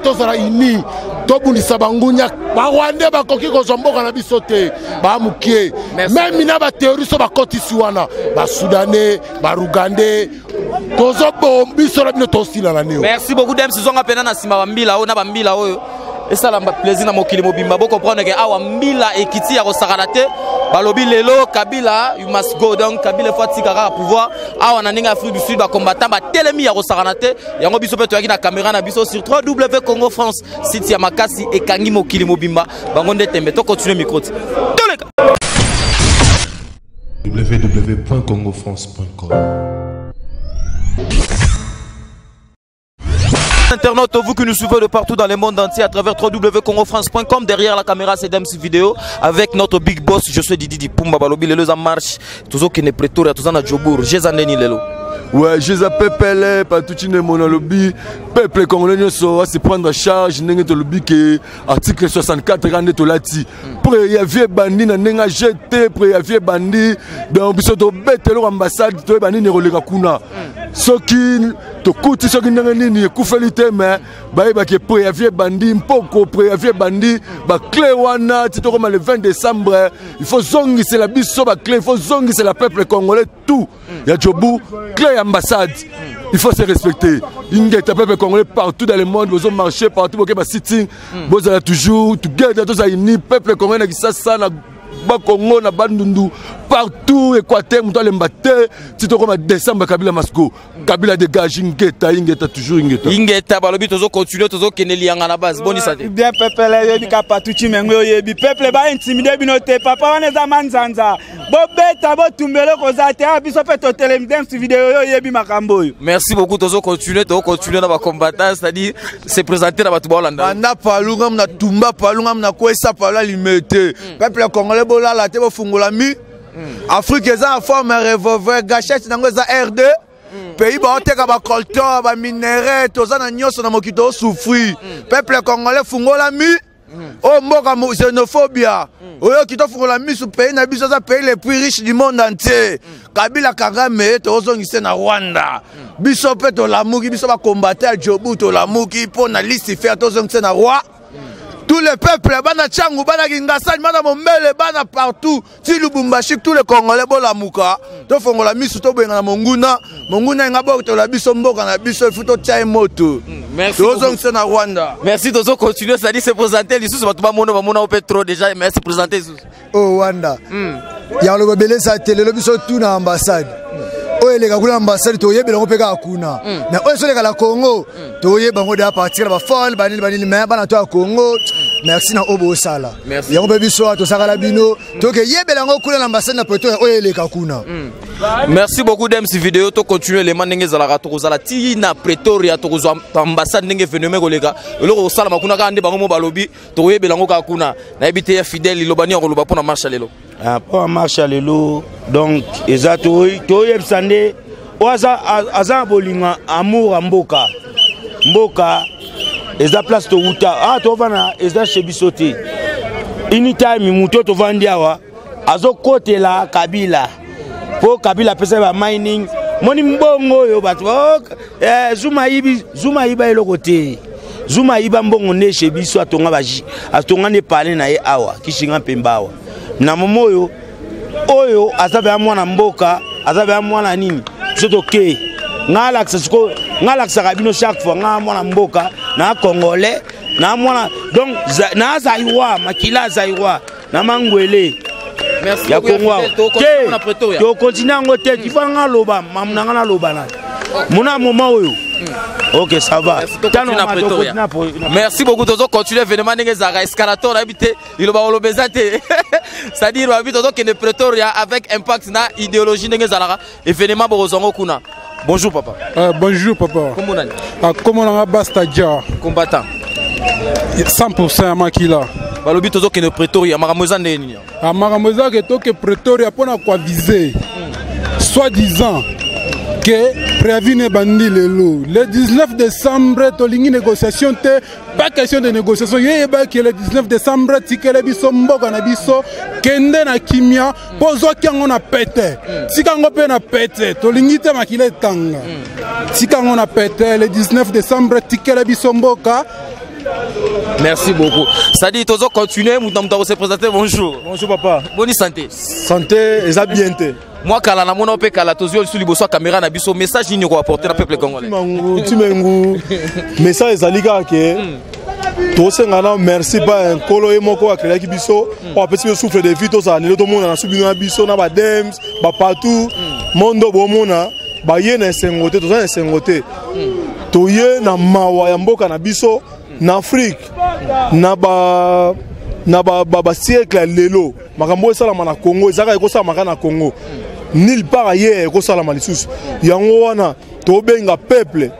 tozala ini tobundisa bangunya barwande bakoki kozomboka na biso te bamukie même na ba terroriste bakotisi wana ba soudanais ba rugandais tozobo biso na bino tosila na neo. Merci beaucoup dem sizonga pena na sima bambila o na bambila oyo esala mba plaisir na mokili mobimba boko comprendre que awa mbila ekiti ya kosakana te balobi lelo Kabila you must go donc Kabila faut tikaka pouvoir awa na ninga Afrique du Sud ba combattant ba telemi ya kosakana te yango biso pe toyaki na caméra na biso sur 3W Congo France site ya makasi ekangi mokili mobimba bango nde tembe to continuer micro toleka www.congofrance.com. Internautes, vous qui nous suivez de partout dans le monde entier à travers www.congofrance.com. Derrière la caméra, c'est Dems Vidéo avec notre big boss. Je suis Didi Pumba Balobi. Lelo en marche. Tous qui ne prétorent, tous en a Djobour. Jézaneni Lelo. Ouais, Jésus Pepele, Patuchine Monalobi, peuple congolais sera se prendre en charge, n'engue to lobby que article 64 rande to lati. Préavier bandi na nenga jeté, préavier bandi, ben biso to bete l'ambassade to bandi ne roleka kuna. Soki to kuti soki n'engue nini kufelite mais ba ke préavier bandi mpoko préavier bandi ba clé wana tito comme le 20 décembre, il faut zongi c'est la biso ba clé, il faut zongi c'est la peuple congolais tout. Ya Djobou clé ambassade, il faut se respecter. Il y a des peuples congolais partout dans le monde, vous avez marché partout, vous avez sitting, vous avez toujours, tous les peuple congolais qui ça na Congo na Bandundu partout Équateur muto lembate tito comme décembre Kabila Masko Kabila dégage ingeta toujours ingeta balobi tozo continuer tozo keneli yanga na base boni sate bien peuple yebi ka patuchi mengo yebi peuple ba intimider binote papa wana za manzanza bo beta bo tumbele ko zate abiso pe to telemdem ci vidéo yo yebi makambo yo. Merci beaucoup tozo continuer na ba combattant c'est-à-dire se présenter na batu ba Hollanda na palunga na tumba palunga na kwesa pala limete peuple congolais bola la te bo fungola mi Afrique eza en forme revolver gâchette nango eza RD pays ba oteka ba coltan ba minerais toza na nyoso na mokito souffrir peuple congolais fungola mi oh mboka xénophobia oyo kito fungola mi sous pays na biso za pays les plus riches du monde entier Kabila Kagame tozongise na Rwanda biso pe to lamuki biso ba combattre Djobu to lamuki po na liste faire tozongise na roi. Tous les peuples, bana Tchangou, bana Kingasani, bana Mombele, bana partout, si Lubumbashi, tous les Congolais, bola mouka, to fongola misu to benga Monguna, Monguna ngabo to la biso mboka na biso futo tchae moto. Merci. Na Rwanda. Merci Tozo continuer, ça dit se présenter les sous batuma mona au pétrole déjà, merci présenter sous. Oh Rwanda. Ya lo belé sa télé lo biso tout na ambassade. Oye les gars ambassade to yebela ngopeka akuna. Na oye so les gars la Congo, to yeba ngo da partir ba fall banili mais bana to Congo. Merci na obo sala. Merci. Yango bebi so to sala bino to ke yebela ngo kuna l'ambassade na poto oye les kakuna. Merci beaucoup Dems Vidéo to continuer les mandenge za la rato za la ti na Pretoria to zo ambassade ndenge phénomène kolega. Eloko sala makuna ka ande bango mo balobi to yebela ngo kakuna. Na ebité ya fidèle lobani ko loba pona marche lelo. Pour marche lelo donc ezato to yebsande oza aza bolinga amour mboka. Mboka eza place to uta ah to vana eza chebisote anytime muto to vandiawa azo kote la Kabila po Kabila pesa ba mining moni mbongo yo batu zuma iba eloko te zuma iba mbongo ne chebiso atonga baji atonga ne parler na ye awa kishinga pembawa na momoyo oyo azabe amwana mboka azabe amwana nini soto ke ngalaxa kabino chaque fois ngamwana mboka na congolais na mwana donc na zaiwa makila zaiwa na mangwele. Merci ya Congo to continue ngo te kifanga loba mamnanga na loba na mona moment oyo. OK ça va. Merci beaucoup tozo continuer événement ndenge za escalator habité iloba olobezate c'est-à-dire habité tozo que Pretoria avec impact na idéologie ndenge za événement bozongo kuna. Bonjour papa. Bonjour papa. Comment on a? Comment on a Bastadia? Combattant. 100% à Makila. Balobi tozo que Pretoria maramoza ndeni. A maramoza que toke Pretoria pona quoi viser. Soi-disant que préavis ne bandi lelo. Le 19 décembre tolingi négociation te pas question de négociation. Yeba que le 19 décembre tikele biso mboka na biso kende na kimia pozo kiango na pete. Tikango pe na pete tolingi te makile tanga. Tikango na pete le 19 décembre tikele biso mboka Merci beaucoup. Ça dit, tu continuer, nous allons se présenter. Bonjour. Bonjour papa. Bonne santé. Santé et ça bien. Moi, quand la namona pe kala tozio sur liboso caméra na biso message ni ko apporter na peuple congolais. Timengu message ezalika ke to sengana merci pas un kolo emoko akela ki biso o apesi biso souffle de vie to za lelo to mona na subi na biso na ba dems ba partout mondo bo mona ba ye na sengote to za sengote to ye na mawa ya mboka na biso na Afrique na ba siècle lelo makambo esalama na Congo ezaka ekosalama na Congo nulle part ailleurs ekosalama lisusu yango wana tobenga peuple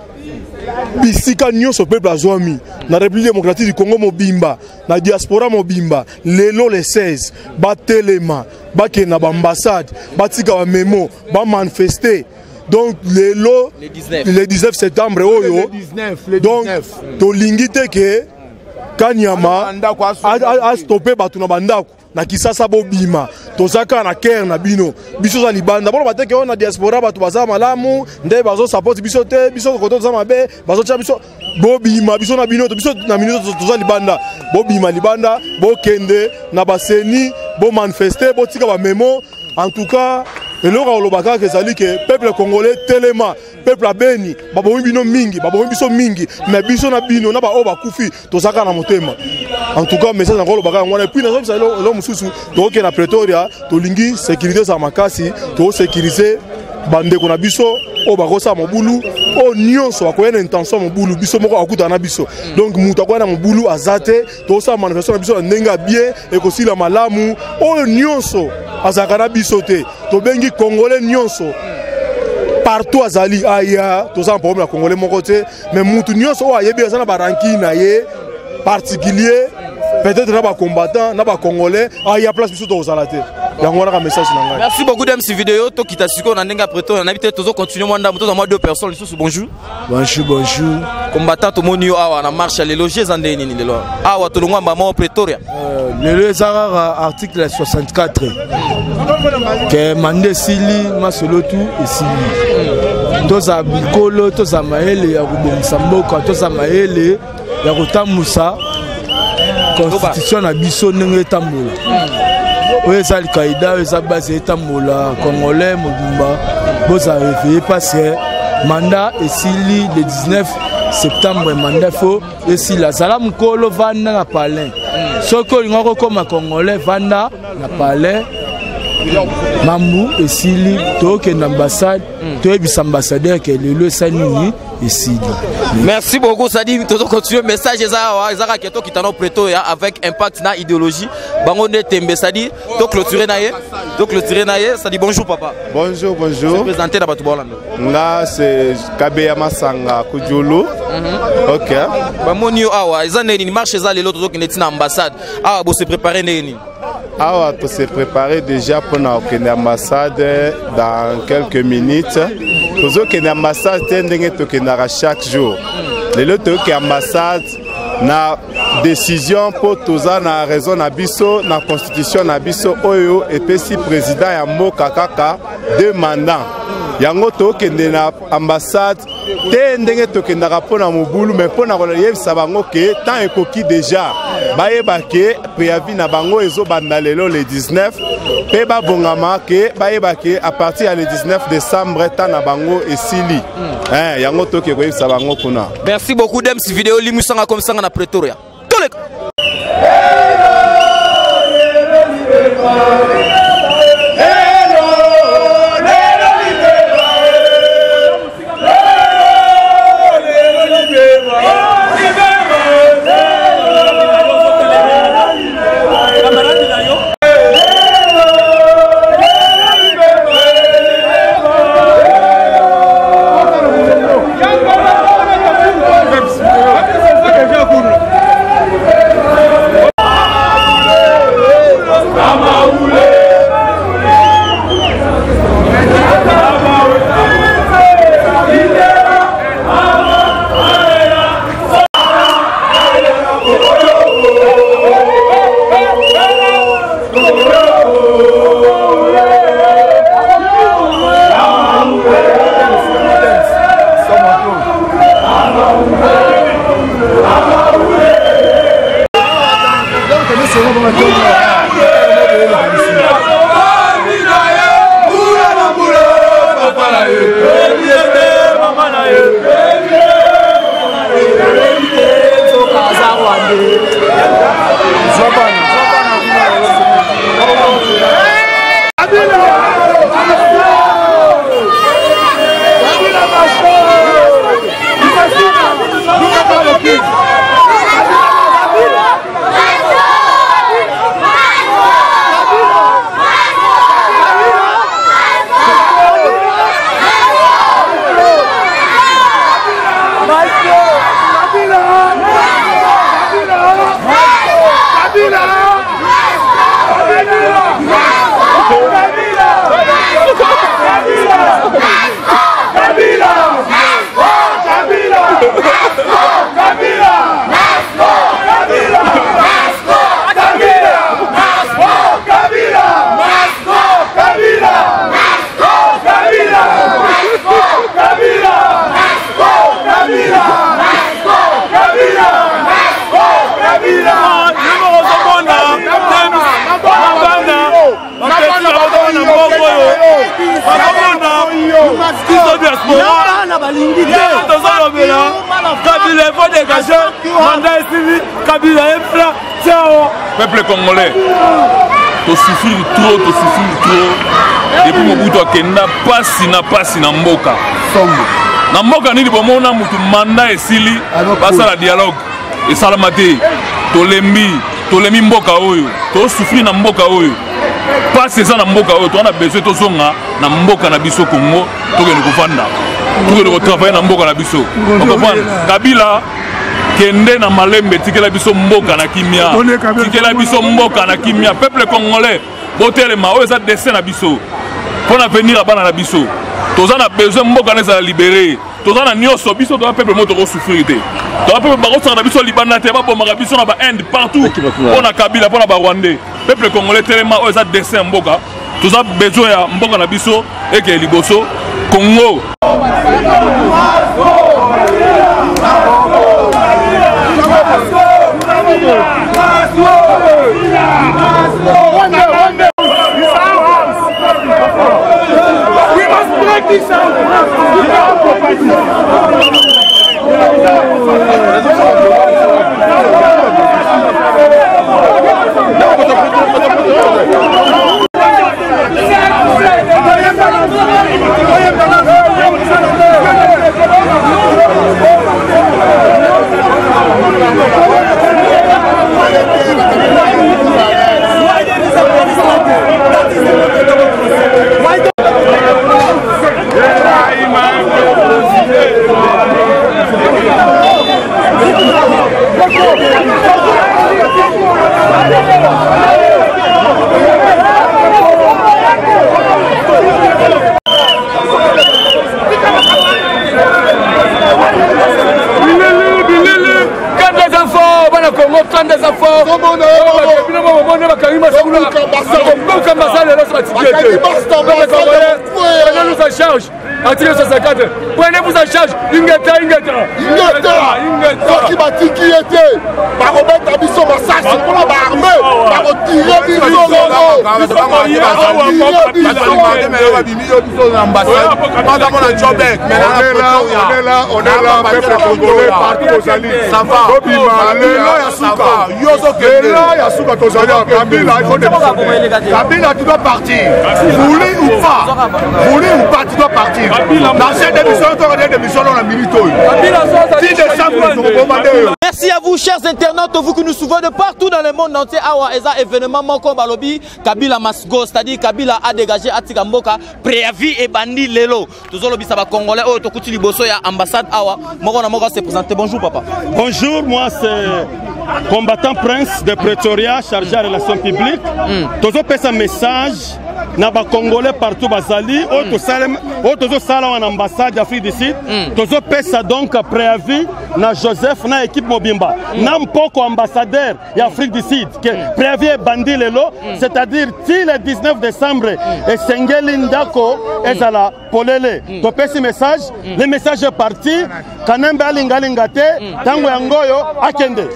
bisika nyonso peuple azwami na République démocratique du Congo mobimba na diaspora mobimba lelo le 16 batelema bakena ba ambassade batika ba memo ba manifester. Donc le 19 septembre oyo donc tolingi te ke Kanyama a stoppé batuna bandako na kisasa bobima tozaka na cœur na bino biso za libanda bolo bateke on na diaspora batu baza malamu nde bazo support biso te biso koto za mabe bazo tia biso bobima biso na bino to biso na minute toza libanda bobima libanda bokende na baseni bo manifester botika ba memo en tout cas eloko olobaka kezali ke peuple congolais telema peuple abeni babomi bino mingi babomi biso mingi mais biso na bino na ba o bakufi tozaka na motema en tout cas message ngolo baka ngwana puis nazo bisa lo mususu to ke na Pretoria to lingi sécurité za makasi to sécuriser bandeko na biso o bakosa mobulu o nyonso akoyena intention mobulu biso moko akuta na biso donc mutu akoyena mobulu azate to sa manifestation na biso ndenga bien ekosila malamu o nyonso azaka na biso te to bengi congolais nyonso partout azali aya to sa problème na congolais moko te mais mutu nyonso o ayebi azana baranki na ye particulier peut-être na ba combattant na ba congolais aya place biso to ozalate. Merci beaucoup de cette vidéo. To kita siko na ndenga preto na habité tozo continuer moi ndambo tozo moi deux personnes sous bonjour. Bonjour. Combattant to monio awa na marche les loger zande nini lelo. Awa to longwa mbamo Pretoria. Le zara article 64 que mande sili masolo tout et sili. Toza bikolo toza maele ya kubomisa mboka toza maele ya kotamusa constitution na biso ndenge tambola. Oui, ça le Kaïda, ça base Tambola, Congolais, Mobimba, Boza réveillé parce que mandat est sili le 19 septembre, mandat faux, et si la Salam Kolo Vanda n'a pas l'air. Ce que nous avons comme Congolais, Vanda n'a pas l'air. Mamou et Sili, Tok et l'ambassade, Tok et l'ambassadeur qui est le Sanini et Sili. Merci beaucoup, Sadi. Nous continuons. Message Ezara Keto qui t'en a prêté avec impact na idéologie. Bangonde Tembe Sadi. Donc clôturer naïe. Sadi bonjour papa. Bonjour. Je présenter la Batoubolando. Là c'est Kabeyama Sanga Kujulu. Ok. Bamonio awa. Ezane ni marche za les autres qui n'étaient na ambassade. Awa bo se préparer neni. Ah, on s'est préparé déjà pour l'ambassade dans quelques minutes. Pour que l'ambassade chaque jour. Les autres qui ambassade na décision pour tous na raison na biso na constitution na biso oyo et puis si président ya mboka kaka 2 mandats. Yango to kende na ambassade te ndenge to kende rapona mobulu mais pona ko yebisa bango ke tant ekoki déjà bayeba ke préavis na bango ezo banda lelo le 19 pe ba bongama ke bayeba ke à partir ya le 19 décembre tant na bango esili yango to ke ko yebisa bango kuna. Merci beaucoup dem si vidéo limusanga comme ça na Pretoria. Tolek Kama ule Kabila il faut dégager mandat civil Kabila est plat ciao peuple congolais to souffrir trop depuis Mobutu akenda pasi na mboka na mboka nini bomona mutu mandat esili basala dialogue esalama te tolembi mboka oyo to souffrir na mboka oyo pasi eza na mboka oyo tona besoin tozonga na mboka na biso Congo tokende kofanda tokende kotravailler na mboka na biso okopana Kabila kende na malembe tikela biso mboka na kimia tikela biso mboka na kimia peuple congolais botelema oyo eza destin na biso mpona venir ya bana na biso toza na besoin mboka na ezala libéré toza na nyonso biso toza peuple mo tokosouffrir te toza peuple bakosaka na biso libanda te babomaka biso na bainde partout mpona Kabila mpona barwandais peuple congolais telema oyo eza destin ya mboka toza besoin ya mboka na biso eke liboso Congo Article 64, prenez-vous en charge, Ingeta. Qui m'a dit qui était, par remettre à Bisson Massage, pour la armée, par retirer on est là, peuple congolais, partout aux alliés. Ça va. Kabila, tu dois partir. Voulez ou pas, tu dois partir. Dans cette émission, on a des émissions dans la minute. Merci à vous, chers internautes, vous qui nous suivez de partout dans le monde entier. Awa eza événement moko balobi Kabila Masgo, c'est-à-dire Kabila a dégagé Atika Mboka, préavis et bandi lelo. Tozolobi saba congolais oh tokuti liboso ya ambassade Awa. Moko na moko se présenter. Bonjour papa. Bonjour, moi c'est combattant prince de Pretoria, chargé à relations publiques. Tozo pesa un message na ba congolais partout bazali o tozo sala en ambassade d'Afrique du Sud. Tozo pesa donc préavis na Joseph na équipe Mobimba. Na mpoko ambassadeur d'Afrique du Sud que préavis bandi lelo, c'est-à-dire si le 19 décembre et Sengeli Ndako ezala polele. To pesa message, le message est parti. Kanembe alingalingate tango yangoyo akende.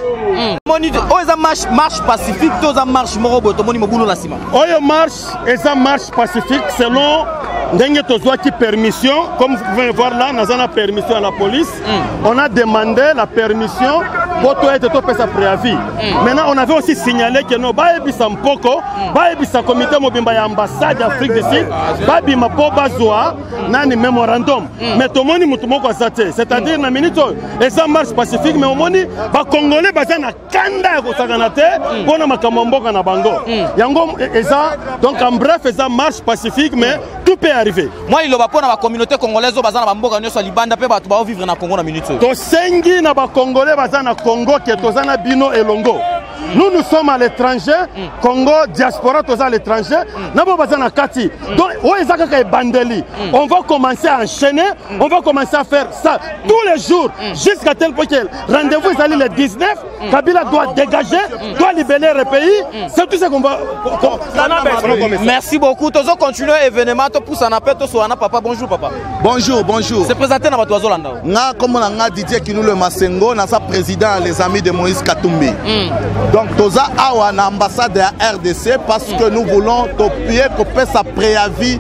Oyo marche pacifique, toza marche morobo tomoni mobulu na sima. Oyo marche pacifique selon ndenge tozwa ki permission, comme vous pouvez voir là, nous avons la permission à la police. On a demandé la permission pour être pesa préavis. Maintenant on avait aussi signalé que no baebisa mpoko, baebisa comité mobimba ya ambassade d'Afrique du Sud, babima po bazwa nani memorandum. Mais tomoni mutu moko azate, c'est-à-dire na minute eza marche pacifique mais omoni ba congolais baza na kanda ya kosakana te pona makambo mboka na bango. Yango eza donc en bref eza marche pacifique mais tout peut arriver. Moi il va pona ba communauté congolaise baza na mboka nyoso libanda pe bato ba vivre na Congo na minute. To sengi na ba congolais baza na Congo ke tozana bino elongo. Nous sommes à l'étranger, Congo, diaspora, tous à l'étranger. Donc, on va commencer à enchaîner, on va commencer à faire ça tous les jours, jusqu'à tel point que rendez-vous est allé le 19, Kabila doit dégager, doit libérer le pays. C'est tout ce qu'on va. Merci beaucoup. Tous continuer l'événement, tu pousses un appel, tu sois papa. Bonjour papa. Bonjour, bonjour. C'est présenté dans votre oiseau là. Comme on a Didier Kinou le Masengo, on a sa président, les amis de Moïse Katumbi. Donc toza awa na ambassade ya RDC parce que nous voulons topier couper sa préavis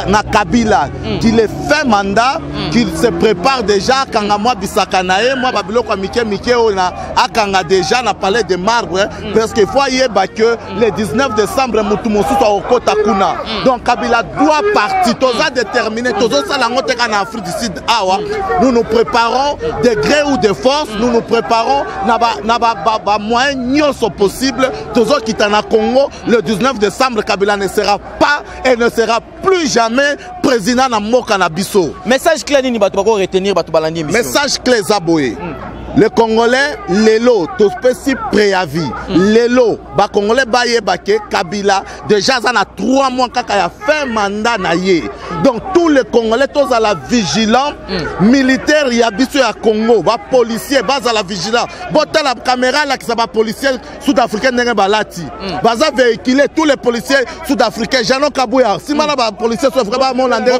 na Kabila qu'il ait fait mandat, qu'il se prépare déjà kanga moi bisakanae moi babilo kwa mike na akanga déjà na palais de marbre parce qu'il faut yeba que le 19 décembre mutu mosusu okota kuna. Donc Kabila doit partir. Toza déterminé tozo sala ngote kana Afrique du Sud awa. Nous nous préparons de gré ou de force, nous nous préparons na ba moyen nyonso possible. Tozo kitana Congo le 19 décembre Kabila ne sera pas et ne sera plus jamais président na mboka na biso. Message clé nini bato bako retenir bato balandi émission. Message clé Zaboye. Les Congolais, Lelo, tout spécifique préavis. Lelo, ba Congolais baye bake Kabila déjà ça na 3 mois kaka ya fait mandat na ye. Donc tous les Congolais tous à la vigilance militaire ya biso ya Congo, ba policier bas à la vigilance. Bota la caméra là qui ça ba policier sud-africain ndenge balati. Baza véhiculer tous les policiers sud-africains. Jano Kabouya, si mana ba policier sud-africain ba mon ndenge.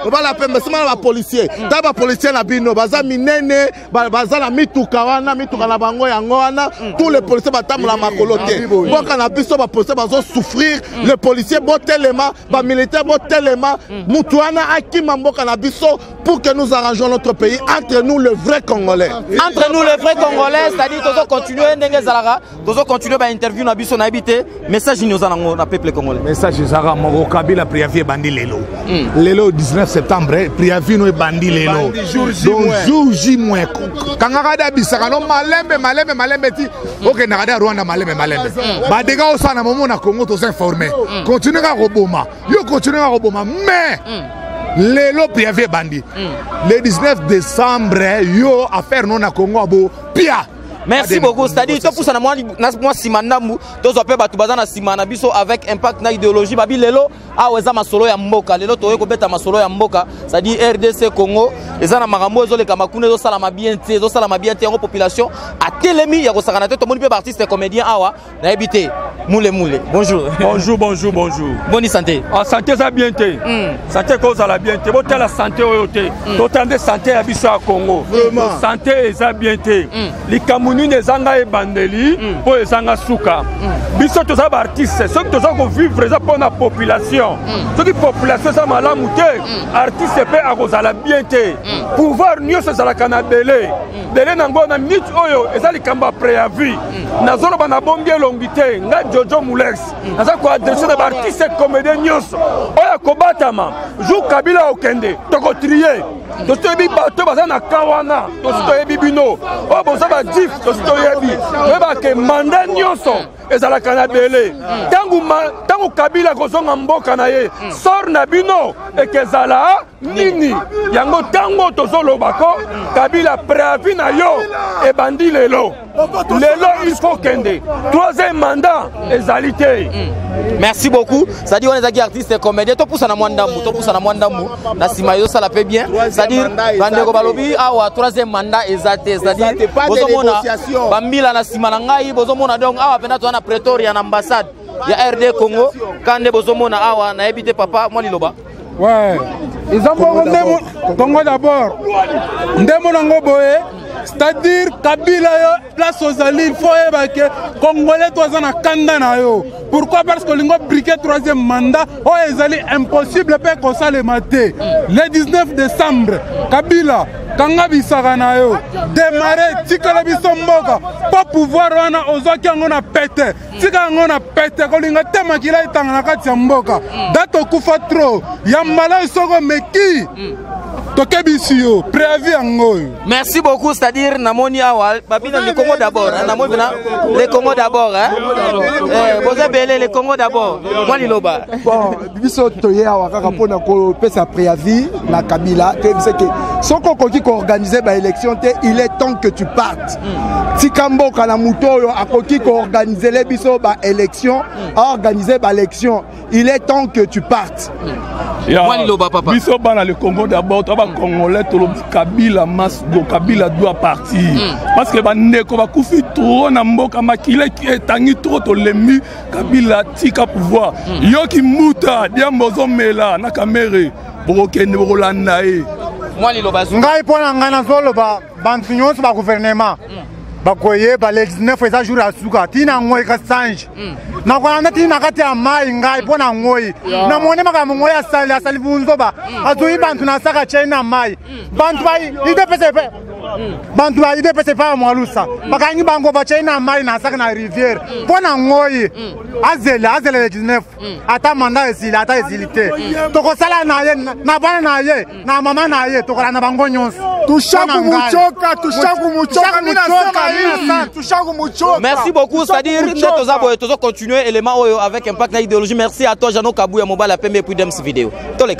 On va la pembe. Si mana ba policier, ta ba policier na bino baza minene bazala mituka wana mituka na bango yango wana tous les policiers batamula makolote boka na biso ba policiers bazo souffrir les policiers botelema ba militaires botelema mutu wana akima mboka na biso pour que nous arrangeons notre pays entre nous le vrai Congolais. Entre nous les vrais Congolais, c'est-à-dire tozo continuer ndenge zalaka tozo continuer ba interview na biso na habité message ni ozana ngo na peuple congolais. Message zara mo Kabila préavis bandi lelo. Lelo 19 septembre préavis no bandi lelo. Donc jour J moins kangaka bisaka no malembe ti OK na kada Rwanda malembe ba dega osana momo na Congo to s'informer continue ka roboma yo continue ka roboma mais lelo préavis bandi le 19 décembre yo affaire non na Congo abo pia. Merci beaucoup. C'est-à-dire tout ça na moi simandambu tozo pe batu bazana simana biso avec impact na idéologie babi lelo aweza masolo ya mboka lelo toye ko beta masolo ya mboka c'est-à-dire RDC Congo ezana makambo ezo leka makune ezo sala bien en population a telemi ya ko sakana te to moni pe artiste comédien awa na ebité moule bonjour. Bonjour. Bonne santé. En santé ça bien té. Santé cause à la bien té. Bote la santé oyoté. Totande santé ya biso à Congo. Santé eza bien té. Likamuni nezanga e bandeli po ezanga suka. Biso toza ba artiste, ceux qui toza ko vivre ça pour la population. Ceux qui population ça malamu té. Artiste pe akozala bien té. Pouvoir nyonso za la kanabele. Dele nango na minute oyo ezali kamba préavis. Nazolo bana bombi longité. Nga Jojo Moulex. Naza ko adresser na ba artiste comédien nyonso. Oya kobatama. Jou Kabila okende. Toko trier. Tostoyebi bato baza na kawana. Tostoyebi bino. O boza ba dif. Tostoyebi. Weba ke mandat nyonso. Ezala kanabele. Tangu Kabila kozonga mboka na ye. Sor na bino. Ekezala nini. Yango tango tozolo bako. Kabila préavis na yo. E bandi lelo. Lelo il faut kende. 3e mandat ezalité. Merci beaucoup. C'est-à-dire on est des artistes comédiens. Tout pour ça na mwandambu. Na simayo ça la fait bien. C'est-à-dire bandeko balobi awa 3e mandat ezalité. C'est-à-dire bozomona bambila na simana ngai bozomona donc awa pena to na Pretoria na ambassade ya RD Congo kande bozomona awa na ebité papa moi liloba. Ouais. Ils ont Congo d'abord. Ndemo nango boye. C'est-à-dire Kabila yo place aux alliés, il faut évacuer Congolais toza na kanda na yo. Pourquoi? Parce que l'ingo briquet 3e mandat oh ezali impossible pe ko ça le maté. Le 19 décembre Kabila kanga bisaka na yo démarrer tikala biso mboka pas pouvoir wana ozaki ngo na pete tika ngo na pete ko linga tema kila itanga na kati ya mboka dato kufa trop ya mala soko meki. Merci beaucoup, c'est-à-dire Namoni Awal, Babina le Congo d'abord, le Congo d'abord, le Congo d'abord. Moi Liloba. Bon, biso toye awaka pona ko pesa préavis na Kabila, c'est que son qui organiser ba élection il est temps que tu partes. Si Kambo kana muto a qui organiser les biso ba élection, organiser ba élection, il est temps que tu partes. Moi Liloba papa. Biso bana le Congo d'abord. Congolais Kabila Kabila doit partir parce que bandeko bakufi trop na mboka makile qui etangi trop to lemi Kabila tika pouvoir yo ki muta diambozo mela na kamere bokende bolanda e moi liloba ngai pona ngana zolo ba bantu nyonso ba gouvernement bakoye ba le 19 eza jour ya suka tina ngoi ka sange na kwa na tina kati ya mai ngai pona ngoi na mone maka ngoi asali vunzo ba azoi bantu na saka chena mai bantu bai ide pese pe bantu bai ide pese pa mwalusa bakanyi bango ba chena mai na saka na rivière pona ngoi azele le 19 ata manda ezili ata ezilite toko sala na ye na bana na ye na mama na ye toko na bango nyonso tushaku muchoka merci beaucoup, c'est-à-dire nous allons continuer élément avec Impact na idéologie. Merci à toi Jano Kabou ya mobile la première puis d'aimer cette vidéo. Tolek.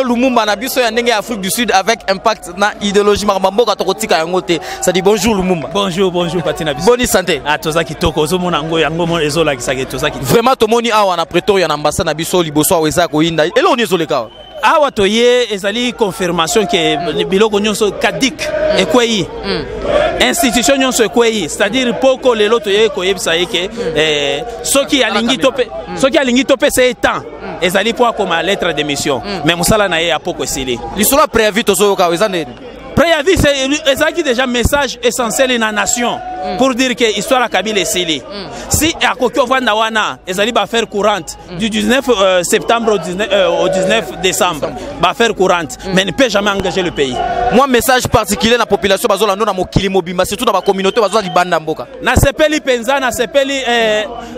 Lumumba na biso ya ndenge Afrique du Sud avec Impact na idéologie makambo tokotika yango te. Ça dit bonjour Lumumba. Bonjour Patina biso. Bonne santé. Ah toza kitoko ozo mona ngo yango ezola kisake toza kitoko. Vraiment tomoni awa na Pretoria na ambassade na biso liboso aweza ko inda. Elo ni ezoleka. Awa toye ezali confirmation que biloko nyonso kadik ekwei. Institution nyonso ekwei, c'est-à-dire poko lelo toye koyebisa yeke soki alingi tope c'est temps. Ezali pour comme lettre de mission mais musala na ye apoko esili lisolo préavis tozo ka wezane préavis c'est ezaki déjà message essentiel na nation pour dire que histoire à Kabila esili si akoko vanda wana ezali ba faire courante du 19 septembre au 19 décembre ba faire courante mais ne peut jamais engager le pays. Moi message particulier na population bazola ndo na mokili mobimba surtout na ba communauté bazola libanda mboka na sepeli penza na sepeli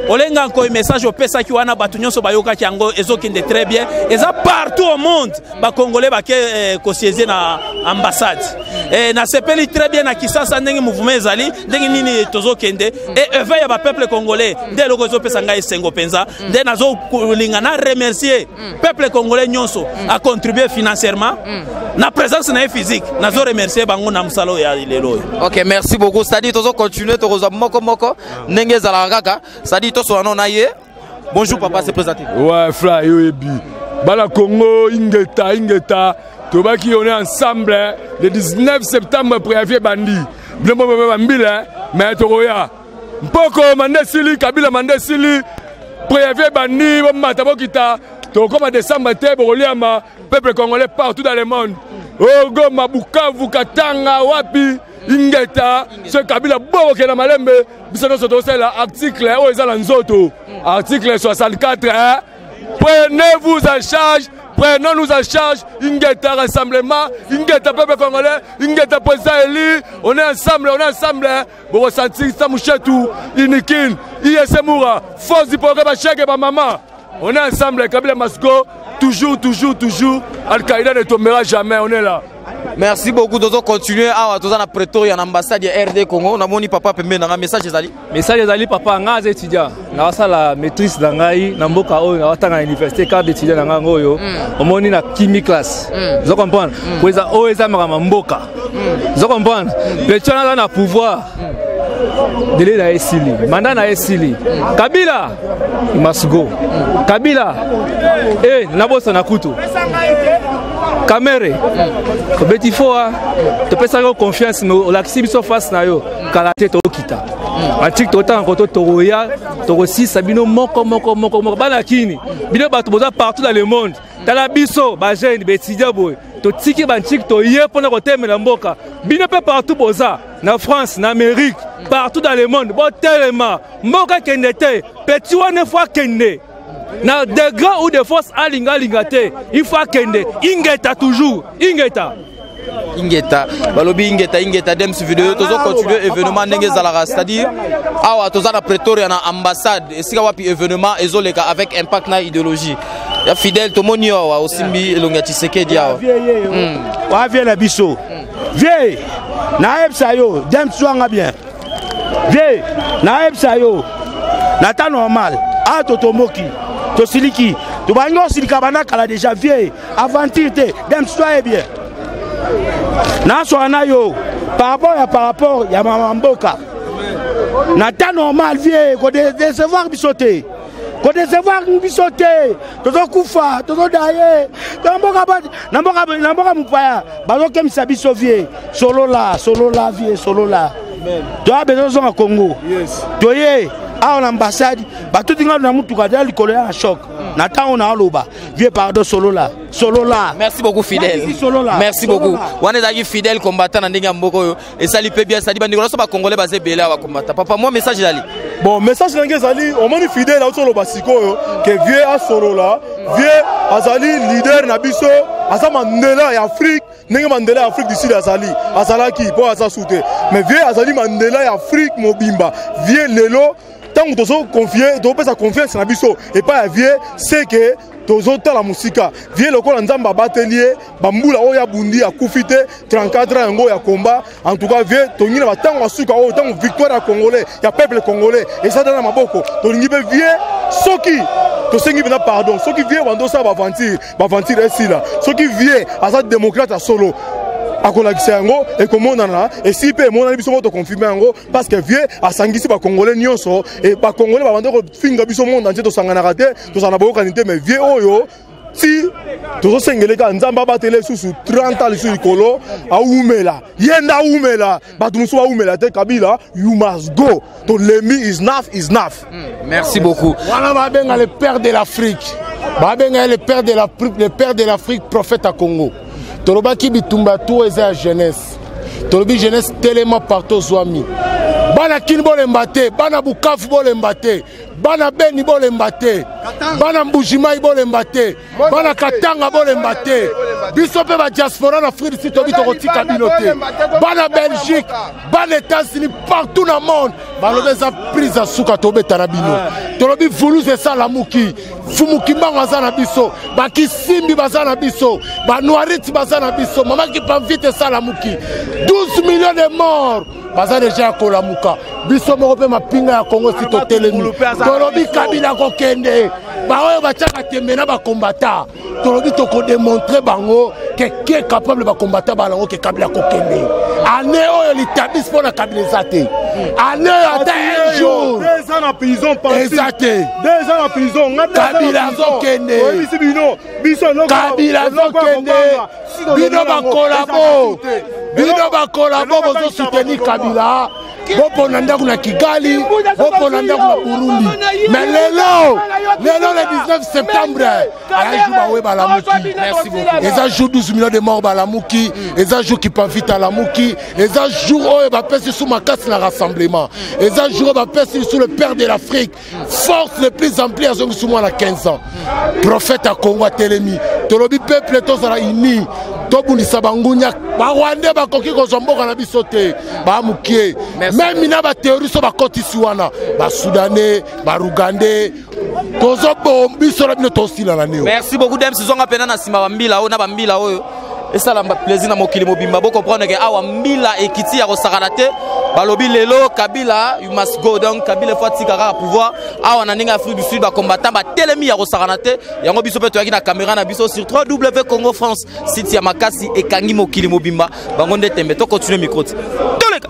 olenga ko message opesa ki wana batu nyonso bayoka ki yango ezokende très bien eza partout au monde ba congolais ba ke kosiéger na ambassade na sepeli très bien na Kisasa ndenge mouvement ezali ndenge nini tozokende et éveil ba peuple congolais nde loko ezopesa ngai esengo penza nde nazo lingana remercier peuple congolais nyonso a contribuer financièrement na présence na physique nazo remercier bango na musalo ya lelo. OK, merci beaucoup. Ça dit tozo continuer tozo moko ndenge zala kaka ça dit to so na ye. Bonjour papa, c'est présenté. Ouais, frère Yoebi. Bala Congo ingeta tobaki on est ensemble le 19 septembre préavis bandi. Blembo bambila mais toroya. Mpoko mandesili Kabila mandesili préavis bandi bomata bokita tokoma décembre te bokoliama peuple congolais partout dans le monde Goma Bukavu Katanga wapi Ingeta ce Kabila boke na malembe biso soto la article o ezala nzoto article 64 prenez-vous en charge. Prenons-nous en charge, Ingeta rassemblement, Ingeta peuple congolais, Ingeta président élu, on est ensemble, pour ressentir ça mouchetou, Inikin, Iesemoura, force du progrès, Bachek et maman. On est ensemble, Kabila Masgo, toujours, Al-Qaïda ne tombera jamais, on est là. Merci beaucoup de continuer à la Pretoria, l'ambassade de RD Congo. On a mon papa pembe na message ezali. Message ezali papa nga étudiant. Na sala maîtrise dangai na mboka oyo na tanga université carte d'étudiant na ngo yo. Omoni na chimie classe. Vous comprenez? Kweza oyo eza makama mboka. Vous comprenez? Petona na pouvoir. Délai na esili, mandat na esili. Kabila il must go. Kabila na bossa na kutu. Kamere beti foa to pesa confiance no laxi biso face na yo kalate to kita atik to tan ko to ya to si sabino moko bana kini bino bato boza partout dans le monde tala biso ba jeune betidia boy to tiki bantik to ye pona ko temela mboka bino pe partout boza na France na Amérique partout dans le monde bo tellement mboka kendete petit one fois kende na de grands ou de forces alingate il faut kende ingeta toujours ingeta balobi ingeta dem su vidéo tozo continuer événement ndenge zalara c'est-à-dire awa toza na Pretoria na ambassade esika wapi événement ezoleka avec impact na idéologie ya fidèle tomoni wa osimbi elonga Tshisekedi awa wa vie la biso vie na epsa yo dem suanga bien vie na epsa yo na ta normal a totomoki to siliki to bango silika bana kala déjà vie aventure te dem soyez bien na so na yo par rapport ya mamboka na ta normal vie ko décevoir bisoté to kufa to daye namboka mupaya bazo kemisa biso vie solo la vie solo la to a besoin à Congo to ye à l'ambassade bato tinga na mutuka dia likolo ya choc na temps on a loba vie pardon solo là merci beaucoup fidèle merci beaucoup on est d'ailleurs fidèle combattant na ndinga mboko yo et ça lui peut bien ça dit bandiko so ba congolais basé belé wa combattant papa moi message dali bon message ngé zali on moni fidèle au solo basiko yo que vie à solo là vie azali leader na biso asa Mandela ya Afrique ndenge Mandela ya Afrique du Sud azalaki po asa soute mais vie azali Mandela ya Afrique mobimba vie lelo tant que tu confié, tu peux confiance na biso et pas vieux, c'est que tu as la musique. Vieux le col nzamba batelier, bambula oya bundi a koufité 34 ans ngo ya combat. En tout cas vieux, tu n'as pas tant suka o tant victoire à congolais, il y a peuple congolais et ça dans maboko. Tu n'as pas vieux, soki to sengi bena pardon, soki vieux wando ça va aventir ici là. Soki vieux asa démocrate à solo. akolakisa yango ekomonana esi pe emonani biso ngo tokonfirme yango parce que vieux asangisi bakongolais nyonso e bakongolais babande kofinga biso monde entier tosanganaka te tozala na boyokani te mais vieux oyo si tozosengeleka nzambe abatele susu 30 ans lisusu likolo aumela yenda aumela bato mosusu baumela te Kabila you must go to lemi is enough. Merci beaucoup. Voilà babenga le père de l'Afrique, babenga le père de l'Afrique prophète à Congo. Tolobaki bitumba tout eza ya jeunesse. Tolobi jeunesse tellement partout zwami. Bana kin bolembate, bana Bukavu bolembate, bana Beni bolembate, bana Mbujimai bolembate, bana Katanga bolembate. Biso pe ba diaspora na Afrique si tobi tokotika binote. Bana Belgique, bana États-Unis partout dans le monde. Balobeza prise à suka tobeta na bino. Tolobi Vuluze salamuki. Fumuki bangaza na biso, baki simbi bazana biso, ba Noiriti bazana biso, mama ki pa vite salamuki. 12 millions de morts. Baza déjà kolamuka. Biso moko pe mapinga ya Congo si totelemi. Tolobi Kabila ko kende. Ba oyo bataka temena ba combattant. Tolobi toko démontrer bango que qui est capable ba combattant balango que Kabila ko kende. Ane oyo litabis pour la Kabila zate. Ane ata un jour. 2 ans en prison parti. Exact. 2 ans en prison. Kabila zokende. Kabila zokende. Bino ba kolabo. Bino ba kolabo bozo soutenir Kabila. bopona ndako na Kigali, bopona ndako na Burundi. Mais lelo le 19 septembre, ayaju bawe balamuki. Merci beaucoup. Et ça joue 12 millions de morts balamuki, et ça joue qui pas vite à la mouki, et ça joue oh va passer sous ma casse la rassemblement. Et ça joue va passer sous le père de l'Afrique. Force le plus ampli à sous moi à 15 ans. Prophète à Congo Télémi. Tolobi peuple tous à la ini. Tobundi sabangunya. Ba Rwanda ba koki ko zomboka na bisote. Ba mukie. Même mina ba théorie so ba koti siwana. Ba Soudanais, ba Rugandais. Tozobo biso la bino tosila na neo. Merci beaucoup dem saison apena na sima bambila o na bambila oyo. Et ça la plaisir na mokili mobimba bo comprendre que awa mbila ekiti ya kosakana te balobi lelo Kabila you must go donc Kabila faut tikara à pouvoir awa na ninga Afrique du Sud ba combattant ba telemi ya kosakana te yango biso pe to yaki na caméra na biso sur 3W Congo France site ya makasi ekangi mokili mobimba bango nde tembe to continuer micro ti toleka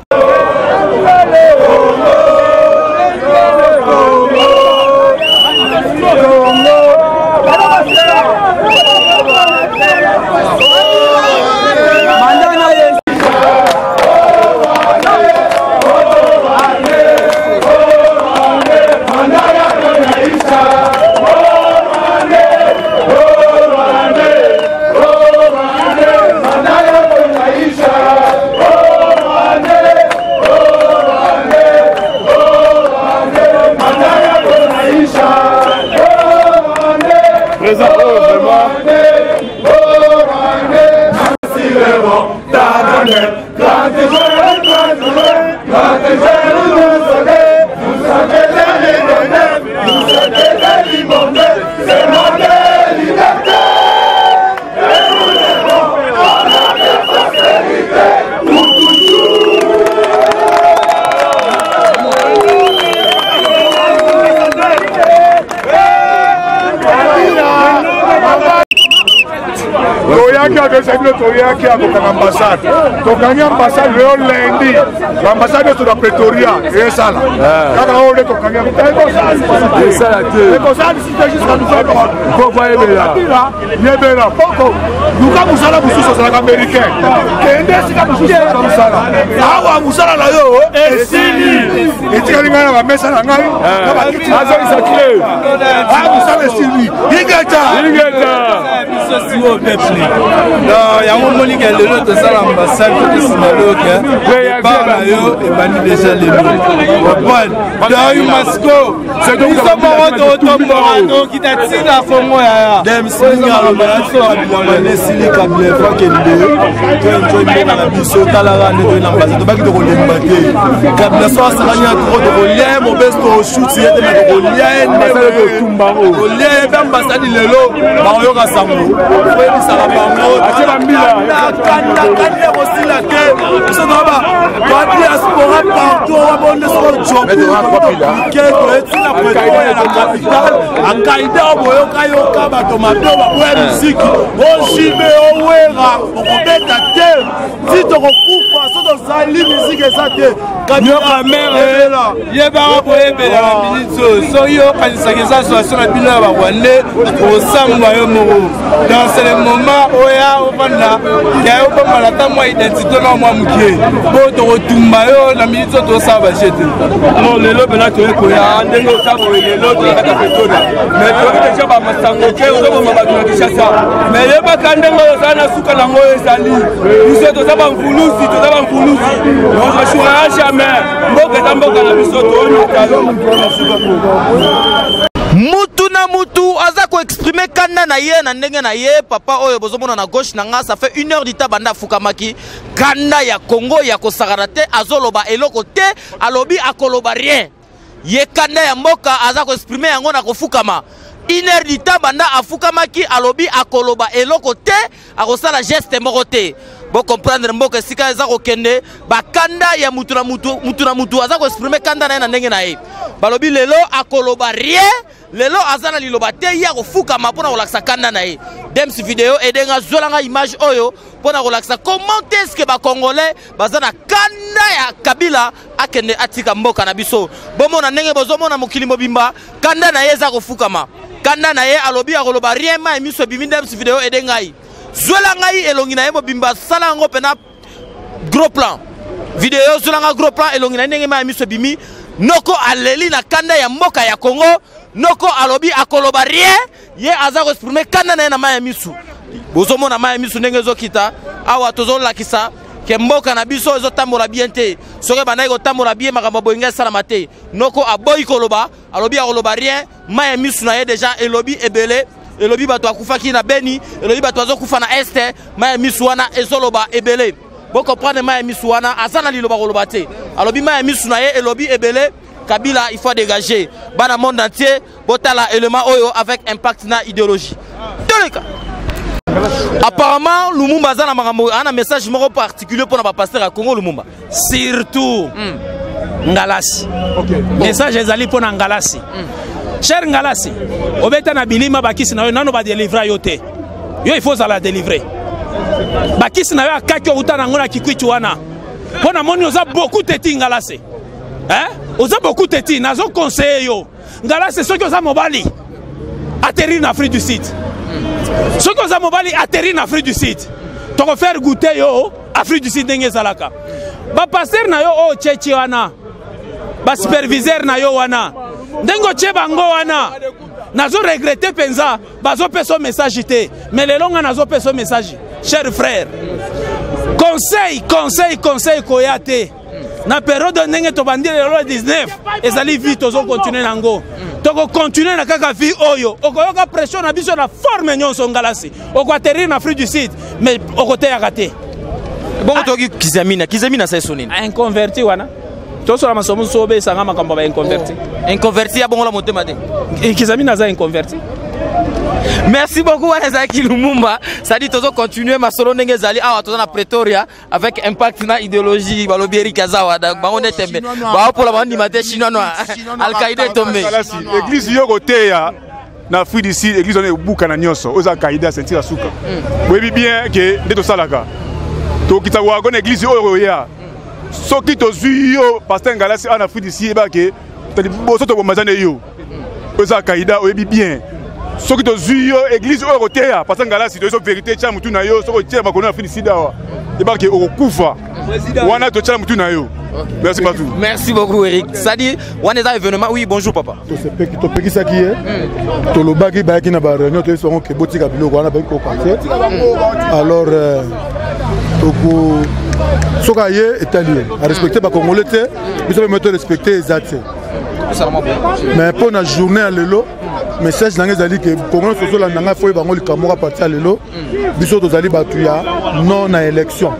Qui a une ambassade. Donc, il y a une ambassade le lundi. L'ambassade est sur la Pretoria. Et ça là. Quand on est au Kenya, c'est ça la tête. C'est ça, c'est juste nous faire comment. Vous voyez là. Il y a bien là. Pourquoi nous avons ça là pour sur les Américains. Et c'est comme ça là. Ah, vous ça là yo. Et si. Et tu as une va mettre ça là. Ah, ça clé. Ah, vous ça les Sylvie. Ingeta. Non, il y a un moment qui est le de ça l'ambassade qui est par yo et bani déjà les mots. Dans une masco, c'est donc ça mort automorano qui t'a tiré à fond moi ya. Dem singa le balaso à les sili kabile fa kende. Tu es dans la biso talara ne de l'ambassade ba ki to lembaté. Kabila so asanya trop de lien mon besto au shoot c'est de lien ambassade de Tumbaro. Lien ambassade lelo ba yo ka sango. Foi ça la bango. Aussi la terre, ce n'est pas la diaspora partout, on est sur le job. Qui est la capitale, à Kaïda, au Kaba, Tomato, à musique, au Chimé, au Wera, on met la terre. Si tu recoupes, ça doit aller musique et ça terre. Quand la mère est là, il y a pas de minute. Soyo, quand il s'agit de ça, sur la pile, on va aller au Samuel Moro. Dans ce moment, Oya, au Vanda, il y a un peu malata, moi, identité, non, moi, Mouké. Bon, tu retombes, la minute, tu ça va jeter. Non, les lobes, là, tu es quoi? Il y a un sabre, les lobes, la capitale. Mais tu as déjà ma sangoké, ou ma bagage, mais les bacandes, ça n'a souka la moelle, ça lit. Nous sommes tous en Foulouse, tous en Foulouse. On va jouer jamais. Mutu na mutu aza ko exprimer kanda na ye na ndenge na ye papa oyo bozomona na gauche na nga ça fait 1 heure d'ita banda fukamaki kanda ya Congo ya kosakana te azoloba eloko te alobi akoloba rien ye kanda ya mboka aza ko exprimer yango na kofukama 1 heure d'ita banda afukamaki alobi akoloba eloko te akosala geste moko te. Bon comprendre mboka sika eza ko kende bakanda ya mutu na mutu aza ko exprimer kanda na ndenge na ye balobi lelo akoloba rien lelo azana liloba te ya ko fukama pona kolakisa kanda na ye dems video edenga zolanga image oyo pona kolakisa comment est-ce que ba congolais bazana kanda ya Kabila akende atika mboka na biso bomona ndenge bozomona mokili mobimba kanda na ye za ko fukama kanda na ye alobi akoloba rien ma emiso bimi dems video edenga Zola ngai elongi na yebo bimba sala ngo pena gros plan vidéo zulanga gros plan elongi na ndenge ma miso bimi noko aleli na kanda ya mboka ya Congo noko alobi akoloba rien ye aza ko exprimer kanda na ma miso bozomo na ma miso ndenge zokita awa tozo lakisa ke mboka na biso ezotambola bien te soki bandaki kotambola bien makambo boyinga esalama te noko aboyi koloba alobi akoloba rien ma miso na ye deja elobi ebele elobi bato akufaki na Beni elobi bato azokufa na este ma miso wana ezoloba ebele boko prendre ma miso wana azana liloba koloba te alobi ma miso na ye elobi ebele Kabila il faut dégager bana monde entier botala élément oyo avec impact na idéologie toleka. Apparemment Lumumba azana makambo ana message moko particulier pour na pasteur à Congo Lumumba surtout Ngalasi. Message ezali pour na Ngalasi. Cher Ngalasi, obeta na bilima bakisi na yo nano ba délivrer yo te. Yo il faut ça la délivrer. Bakisi na yo akaki utana ngona kikwichu wana. Pona moni oza beaucoup teti Ngalasi. Hein? Oza beaucoup teti nazo conseiller yo. Ngalasi soki oza mobali atterrir en Afrique du Sud. Soki oza mobali atterrir en Afrique du Sud. Toko faire goûter yo Afrique du Sud ndenge zalaka. Ba pasteur na yo o chechi wana. Ba superviseur na yo wana. Ndengo chebango wana. Nazo regretter penza bazo peso message te. Mais le longa nazo peso message. Cher frère. Conseil koyate. Na période ndenge to bandire le 19 ezali vite ozo continuer nango. Toko continuer na kaka vie oyo. Okoyoka pression na biso na forme nyonso Ngalasi. Oko atterrir na Afrique du Sud mais okote ya raté. Bon toki Kizamina c'est sonine. Un converti wana. Toso la masomo sobe sanga makambo ba inconverti. Inconverti ya bongo la motema de. Kizamina za inconverti. Merci beaucoup Azaki Lumumba. Ça dit toujours continuer ma solo ndenge zali awa toza na Pretoria avec impact na idéologie balobieri kazawa donc ba on est tembe. Ba pour la bande matin chinois Al-Qaïda est tombé. Église yo côté ya na Afrique du Sud église on est buka na nyonso oza Al-Qaïda sentir suka. Oui bien que ndeto salaka. To kitawa gona église oyo ya. Soki to zui yo pasteur Ngalasi en Afrique du Sud ba ke tali boso to bomazane yo. Oza Al-Qaïda oui bien. Ce qui est dans l'église européenne, parce que Ngalasi, c'est la vérité, c'est que na yo, c'est que bakona Afrique du Sud et ba ke okufa. Wana to tcha mutu na yo. Merci partout. Merci beaucoup Eric. Ça dit wana za événement. Oui, bonjour papa. To peki ça qui est. To lobaki ba ki na ba réunion to so ke botika biloko wana ba ko quartier. Alors toko soka ye italien. A respecter ba congolais te, mais ça me respecter exact. Mais pour la journée à l'élo, message dans les alliés que comment se la nanga foi bango le camora parti à l'élo, biso to zali batuya non à élection.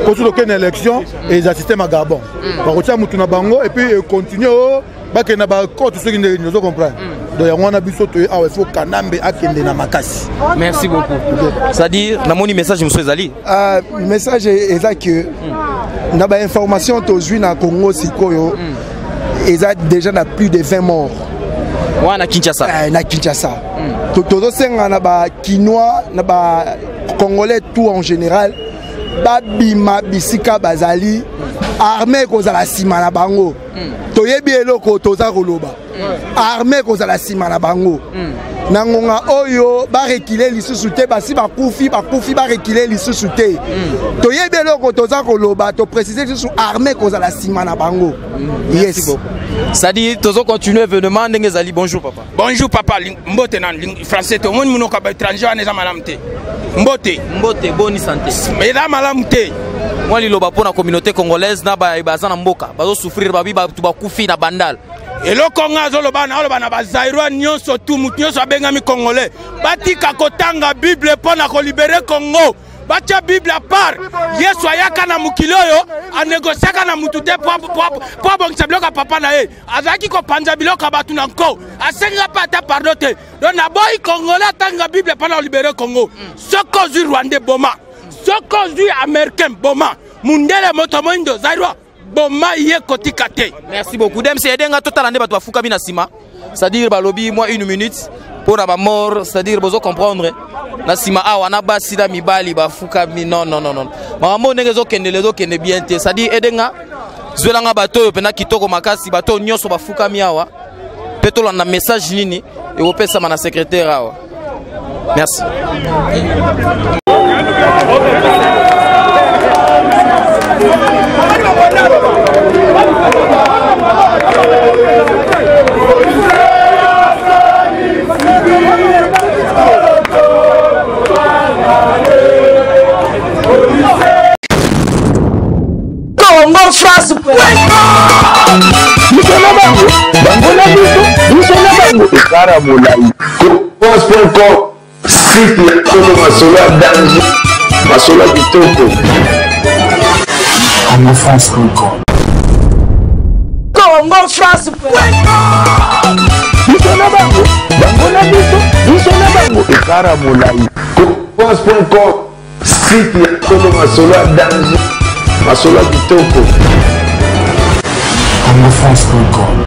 Quand tu aucune élection et ils assistaient à Gabon. Ba rotia mutu na bango et puis continuer ba ke na ba ko to ceux qui ne comprennent. Donc on a biso to il faut kanambe akende na makasi. Merci beaucoup. C'est-à-dire na moni message monsieur Zali. Message est là que na ba information to zui na Congo sikoyo. Ils ont déjà plus de 20 morts. Ouais, na Kinshasa. Na Kinshasa. Todo senga na ba Kinois, na ba Congolais tout en général. Babima bisika bazali armée koza la sima na bango. Toyebi eloko toza koloba. Armée koza la sima na bango. Nangonga oyo ba reculer lisusu te basi ba kufi ba reculer lisusu te. Toyebi eloko toza koloba to préciser lisusu armée koza la sima na bango. Yes. Ça dit tozo continuer événement ndenge zali bonjour papa. Bonjour papa mbote na français to mon munoka ba étranger na malamte. Mbote bonne santé. Mais la malamte. Moi liloba pona communauté congolaise na ba bazana mboka bazo souffrir babi ba kufi na bandal. Eloko ngazo loba na bazairwa nyonso tu mutu nyonso abengami congolais. Batika kotanga Bible pona ko libérer Congo. Bacha Bible à part. Yesu ayaka na mukili oyo a négocier na mutu te po bongisa biloko papa na ye. Azaki ko panza biloko batu na nko. Asenga pa ta pardon te. Donc na boy congolais tanga Bible pona libérer Congo. Soko zu Rwanda boma. Soko zu américain boma. Mundele moto mondo zairwa. Boma ye kotika te. Merci beaucoup. Dem c'est edenga total ande bato afuka bina sima. C'est-à-dire balobi moi 1 minute pour la mort, c'est-à-dire bozo comprendre. Na sima awa na basi da mibali bafuka mi non. Mama ndenge zo kende bien te. C'est-à-dire edenga zwelanga bato pena kitoko makasi bato nyonso bafuka mi awa. Peto na message nini et opesa mana secrétaire awa. Merci. Congo France site ya Congo masolo ya danger masolo ya kitoko Congo France Congo France ekara molai France.com site ya Congo masolo ya danger masolo ya kitoko Congo France